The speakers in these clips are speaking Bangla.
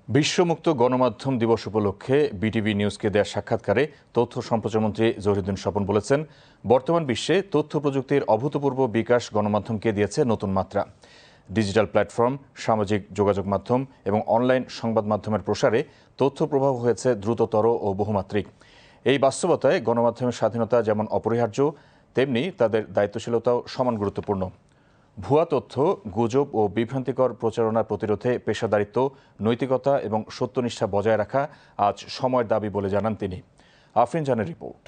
বিশ্বমুক্ত গণমাধ্যম দিবস উপলক্ষে বিটিভি নিউজকে দেয়া সাক্ষাৎকারে তথ্য সম্প্রচারমন্ত্রী জহিরুদ্দিন স্বপন বলেছেন, বর্তমান বিশ্বে তথ্য প্রযুক্তির অভূতপূর্ব বিকাশ গণমাধ্যমকে দিয়েছে নতুন মাত্রা। ডিজিটাল প্ল্যাটফর্ম, সামাজিক যোগাযোগ মাধ্যম এবং অনলাইন সংবাদ মাধ্যমের প্রসারে তথ্য প্রবাহ হয়েছে দ্রুততর ও বহুমাত্রিক। এই বাস্তবতায় গণমাধ্যমের স্বাধীনতা যেমন অপরিহার্য, তেমনি তাদের দায়িত্বশীলতাও সমান গুরুত্বপূর্ণ। ভুয়া তথ্য, গুজব ও বিভ্রান্তিকর প্রচারণা প্রতিরোধে পেশাদারিত্ব, নৈতিকতা এবং সত্যনিষ্ঠা বজায় রাখা আজ সময়ের দাবি বলে জানান তিনি। আফরিন জানের রিপোর্ট।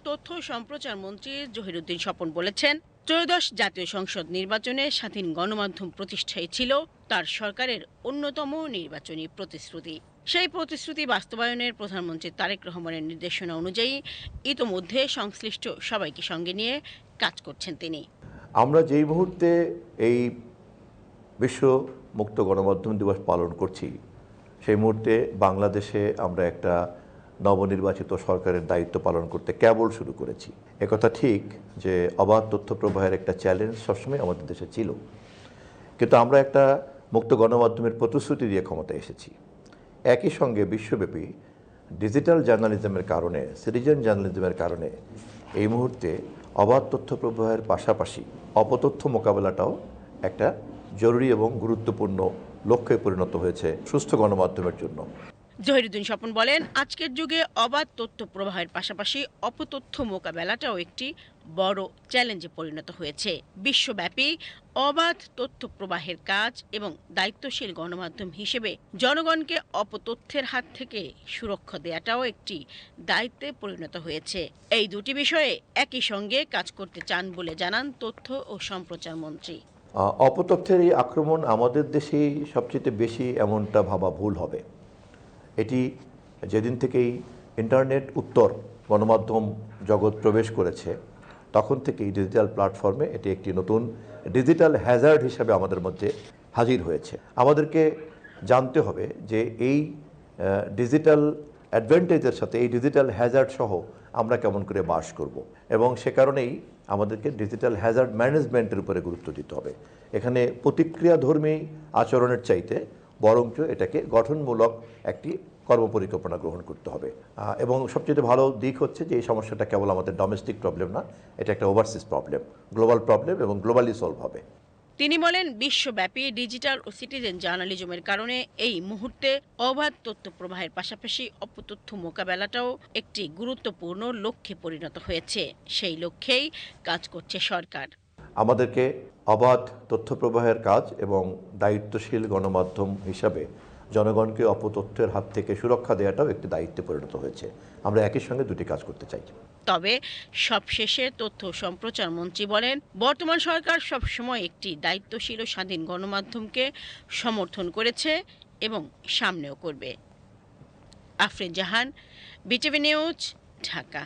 তথ্য সম্প্রচার মন্ত্রী জহিরুদ্দিন স্বপন বলেছেন, ত্রয়োদশ জাতীয় সংসদ নির্বাচনে স্বাধীন গণমাধ্যম প্রতিষ্ঠাই ছিল তার সরকারের অন্যতম নির্বাচনী প্রতিশ্রুতি। সেই প্রতিশ্রুতি বাস্তবায়নের প্রধানমন্ত্রী তারেক রহমানের নির্দেশনা অনুযায়ী ইতোমধ্যে সংশ্লিষ্ট সবাইকে সঙ্গে নিয়ে কাজ করছেন তিনি। আমরা যেই মুহূর্তে এই বিশ্ব মুক্ত গণমাধ্যম দিবস পালন করছি, সেই মুহূর্তে বাংলাদেশে আমরা একটা নবনির্বাচিত সরকারের দায়িত্ব পালন করতে কেবল শুরু করেছি। একথা ঠিক যে অবাধ তথ্য প্রবাহের একটা চ্যালেঞ্জ সবসময় আমাদের দেশে ছিল, কিন্তু আমরা একটা মুক্ত গণমাধ্যমের প্রতিশ্রুতি দিয়ে ক্ষমতায় এসেছি। একই সঙ্গে বিশ্বব্যাপী ডিজিটাল জার্নালিজমের কারণে, সিটিজেন জার্নালিজমের কারণে এই মুহূর্তে অবাধ তথ্য প্রবাহের পাশাপাশি অপতথ্য মোকাবেলাটাও একটা জরুরি এবং গুরুত্বপূর্ণ লক্ষ্যে পরিণত হয়েছে সুস্থ গণমাধ্যমের জন্য। জহিরুদ্দিন স্বপন বলেন, আজকের যুগে অবাধ তথ্য প্রবাহের পাশাপাশি অপতথ্য মোকাবেলাটাও একটি বড় চ্যালেঞ্জে পরিণত হয়েছে। বিশ্বব্যাপী অবাধ তথ্য প্রবাহের কাজ এবং দায়িত্বশীল গণমাধ্যম হিসেবে জনগণকে অপতথ্যের হাত থেকে সুরক্ষা দেওয়াটাও একটি দায়িত্বে পরিণত হয়েছে। এই দুটি বিষয়ে একই সঙ্গে কাজ করতে চান বলে জানান তথ্য ও সম্প্রচার মন্ত্রী। অপতথ্যের এই আক্রমণ আমাদের দেশেই সবচেয়ে বেশি, এমনটা ভাবা ভুল হবে। এটি যেদিন থেকেই ইন্টারনেট উত্তর গণমাধ্যম জগৎ প্রবেশ করেছে, তখন থেকেই ডিজিটাল প্ল্যাটফর্মে এটি একটি নতুন ডিজিটাল হ্যাজার্ড হিসাবে আমাদের মধ্যে হাজির হয়েছে। আমাদেরকে জানতে হবে যে এই ডিজিটাল অ্যাডভান্টেজের সাথে এই ডিজিটাল হ্যাজার্ড সহ আমরা কেমন করে বাস করব, এবং সে কারণেই আমাদেরকে ডিজিটাল হ্যাজার্ড ম্যানেজমেন্টের উপরে গুরুত্ব দিতে হবে। এখানে প্রতিক্রিয়াধর্মী আচরণের চাইতে বরঞ্চ এটাকে গঠনমূলক একটি কর্মপরিকল্পনা গ্রহণ করতে হবে। এবং সবচেয়ে ভালো দিক হচ্ছে যে এই সমস্যাটা কেবল আমাদের ডোমেস্টিক প্রবলেম না, এটা একটা ওভারসিজ প্রবলেম, গ্লোবাল প্রবলেম, এবং গ্লোবালি সলভ হবে। তিনি বলেন, বিশ্বব্যাপী ডিজিটাল ও সিটিজেন জার্নালিজমের কারণে এই মুহূর্তে অবাধ তথ্য প্রবাহের পাশাপাশি অপতথ্য মোকাবেলাটাও একটি গুরুত্বপূর্ণ লক্ষ্যে পরিণত হয়েছে। সেই লক্ষ্যেই কাজ করছে সরকার। আমাদেরকে অবাধ তথ্য প্রবাহের কাজ এবং দায়িত্বশীল গণমাধ্যম হিসাবে জনগণকে অপতথ্যের হাত থেকে সুরক্ষা দেওয়াটাও একটি দায়িত্বে পরিণত হয়েছে। আমরা একই সঙ্গে দুটি কাজ করতে চাই। তবে সবশেষে তথ্য সম্প্রচার মন্ত্রী বলেন, বর্তমান সরকার সবসময় একটি দায়িত্বশীল ও স্বাধীন গণমাধ্যমকে সমর্থন করেছে এবং সামনেও করবে। আফরিন জাহান, বিটিভি নিউজ, ঢাকা।